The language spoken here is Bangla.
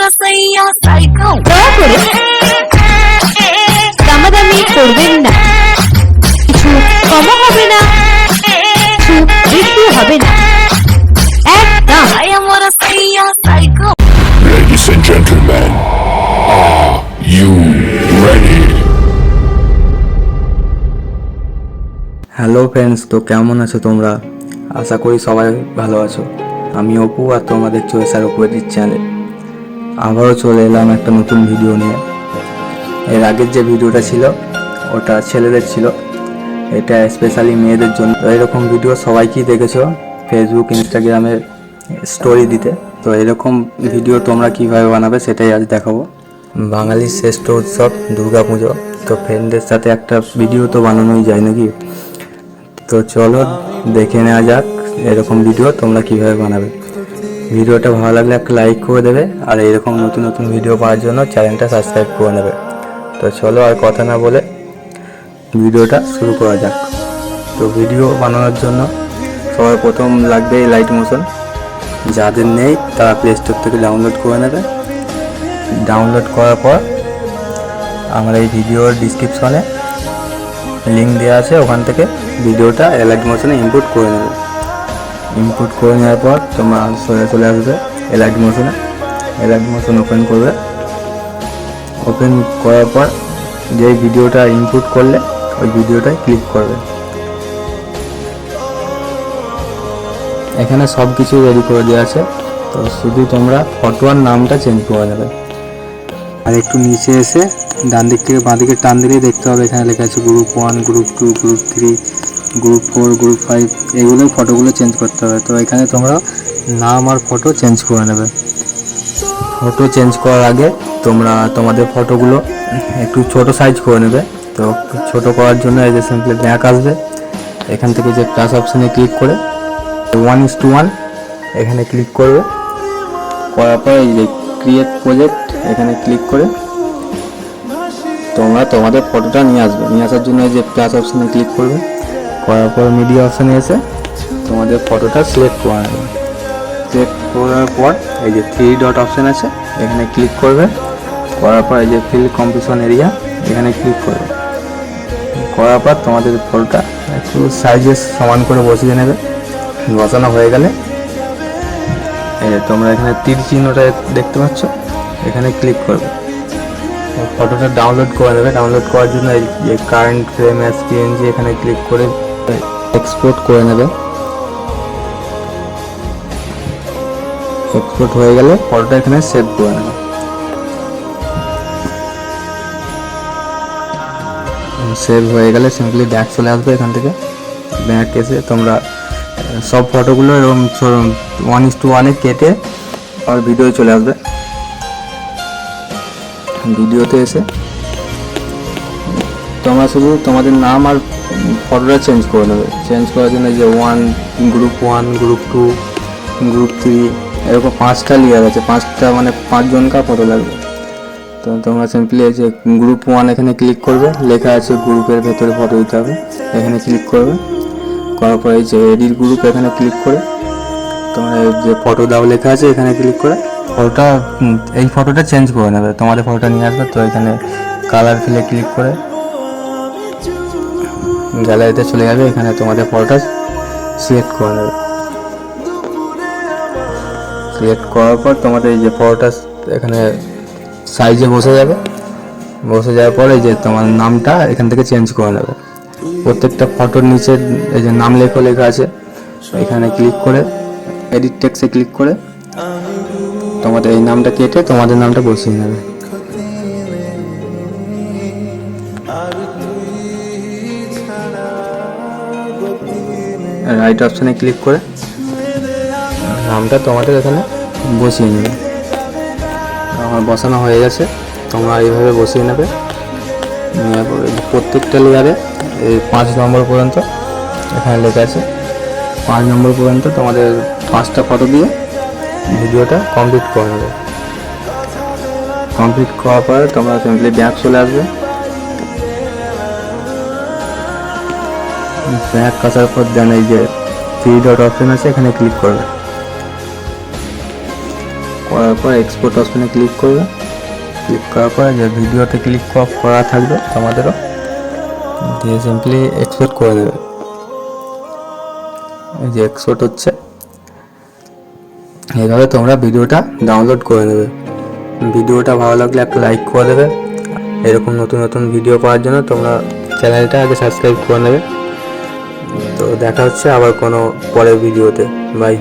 দয়া করে দামাদামি করবেন না, কিছু কমও হবে না, কিছু বেশি হবে না, একদম। Ladies and gentlemen, are you ready? Hello friends, তো কেমন আছো তোমরা? আশা করি সবাই ভালো আছো। আমি অপু আর তোমরা দেখছো এসআর অপু এডিট চ্যানেল। আবারও চলে এলাম একটা নতুন ভিডিও নিয়ে। এর আগের যে ভিডিওটা ছিল ওটা ছেলেদের ছিল, এটা স্পেশালি মেয়েদের জন্য। তো এরকম ভিডিও সবাইকেই দেখেছো ফেসবুক ইনস্টাগ্রামে স্টোরি দিতে। তো এরকম ভিডিও তোমরা কীভাবে বানাবে সেটাই আজ দেখাবো। বাঙালির শ্রেষ্ঠ উৎসব দুর্গা পুজো, তো ফ্রেন্ডদের সাথে একটা ভিডিও তো বানানোই যায় নাকি। তো চলো দেখে নেওয়া যাক এরকম ভিডিও তোমরা কিভাবে বানাবে। ভিডিওটা ভালো লাগলে একটা লাইক করে দেবে, আর এরকম নতুন নতুন ভিডিও পাওয়ার জন্য চ্যানেলটা সাবস্ক্রাইব করে নেবে। তো চলো আর কথা না বলে ভিডিওটা শুরু করা যাক। তো ভিডিও বানানোর জন্য সবার প্রথম লাগবে লাইট মোশন। যাদের নেই তারা প্লে স্টোর থেকে ডাউনলোড করে নেবে। ডাউনলোড করার পর আমার এই ভিডিওর ডিসক্রিপশনে লিঙ্ক দেওয়া আছে, ওখান থেকে ভিডিওটা লাইট মোশনে ইনপুট করে নেবে। ইনপুট করে নেওয়ার পর তোমার চলে আসবে লাইট মোশনে। লাইট মোশন ওপেন করবে। ওপেন করার পর যে ভিডিওটা ইনপুট করলে ওই ভিডিওটায় ক্লিক করবে। এখানে সব কিছু রেডি করে দেওয়া আছে, তো শুধু তোমরা ফটো আর নামটা চেঞ্জ করে নেবে। আর একটু নিচে এসে ডান দিক থেকে বাঁ দিকে টান দিলেই দেখতে হবে এখানে লেখা আছে group 1, group 2, group 3, group 4, group 5, এগুলোই ফটোগুলো চেঞ্জ করতে হবে। তো এখানে তোমরা নাম আর ফটো চেঞ্জ করে নেবে। ফটো চেঞ্জ করার আগে তোমরা তোমাদের ফটোগুলো একটু ছোট সাইজ করে নেবে। তো ছোট করার জন্য এই যে সিম্পলি ব্যাক আসবে, এখান থেকে যে প্লাস অপশানে ক্লিক করে 1:1 এখানে ক্লিক করবে। করার পর এই যে ক্রিয়েট প্রজেক্ট এখানে ক্লিক করে তোমরা তোমাদের ফটোটা নিয়ে আসবে। নিয়ে আসার জন্য এই যে প্লাস অপশানে ক্লিক করবে। করার পর মিডিয়া অপশানে এসে তোমাদের ফটোটা সিলেক্ট করে নেবে। সিলেক্ট করার পর এই যে 3 ডট অপশান আছে এখানে ক্লিক করবে। করার পর এই যে ফিল কম্পোজিশন এরিয়া এখানে ক্লিক করবে। করার পর তোমাদের ফটোটা একটু সাইজে সমান করে বসিয়ে নেবে। বসানো হয়ে গেলে তোমরা এখানে তীর চিহ্নটা দেখতে পাচ্ছ, এখানে ক্লিক করবে। ফটোটা ডাউনলোড করে নেবে। ডাউনলোড করার জন্য এই যে কারেন্ট ফ্রেম অ্যাজ পিএনজি এখানে ক্লিক করে এক্সপোর্ট করে নেবে। এক্সপোর্ট হয়ে গেলে ফটোটা এখানে সেভ করে নেবে। সেভ হয়ে গেলে সিম্পলি ব্যাক চলে আসবে। এখান থেকে ব্যাক এসে তোমরা সব ফটোগুলো এরকম 1:1 কেটে আর ভিডিও চলে আসবে। ভিডিওতে এসে তোমরা শুধু তোমাদের নাম আর ফটোটা চেঞ্জ করে নেবে। চেঞ্জ করার জন্য যে গ্রুপ 1, গ্রুপ 2, গ্রুপ 3 এরকম 5টা লেয়ার আছে। 5টা মানে 5 জনকার ফটো লাগবে। তো তোমরা সিম্পলি এই যে গ্রুপ 1 এখানে ক্লিক করবে। লেখা আছে গ্রুপের ভেতরে ফটো দিতে হবে, এখানে ক্লিক করবে। করার পর এই যে এডিট গ্রুপ এখানে ক্লিক করে তোমরা যে ফটো দাও লেখা আছে এখানে ক্লিক করে ফটোটা এই ফটোটা চেঞ্জ করে নেবে। তোমাদের ফটোটা নিয়ে আসবে। তো এখানে কালার ফিলে ক্লিক করে গ্যালারিতে চলে যাবে। এখানে তোমাদের ফটোটা সিলেক্ট করে নেবে। সিলেক্ট করার পর তোমাদের এই যে ফটোটা এখানে সাইজে বসে যাবে। বসে যাওয়ার পর এই যে তোমার নামটা এখান থেকে চেঞ্জ করে নেবে। প্রত্যেকটা ফটোর নিচে এই যে নাম লেখা আছে এখানে ক্লিক করে এডিট টেক্সটে ক্লিক করে তোমাদের এই নামটা কেটে তোমাদের নামটা বসিয়ে নেবে। রাইট অপশানে ক্লিক করে নামটা তোমাদের এখানে বসিয়ে নেবে। আমার বসানো হয়ে গেছে, তোমরা এইভাবে বসিয়ে নেবে। নেওয়ার পরে প্রত্যেকটা লেয়ারে এই 5 নম্বর পর্যন্ত এখানে লেখা আছে 5 নম্বর পর্যন্ত তোমাদের 5টা ফটো দিয়ে ভিডিওটা কমপ্লিট করে নেবে। কমপ্লিট করার পরে তোমরা সিম্পলি ব্যাক চলে আসবে। ব্যাক আসার পর দেন এই যে 3 ডট অপশন আছে এখানে ক্লিক করবে। করার পর এক্সপোর্ট অপশনে ক্লিক করবে। ক্লিক করার পর যে ভিডিওতে ক্লিক করা থাকবে তোমাদেরও, দিয়ে সিম্পলি এক্সপোর্ট করে দেবে। এই যে এক্সপোর্ট হচ্ছে, এইভাবে তোমরা ভিডিওটা ডাউনলোড করে নেবে। ভিডিওটা ভালো লাগলে একটা লাইক করে দেবে। এরকম নতুন নতুন ভিডিও পাওয়ার জন্য তোমরা চ্যানেলটা আগে সাবস্ক্রাইব করে নেবে। তো দেখা হচ্ছে আবার কোনো পরের ভিডিওতে। বাই।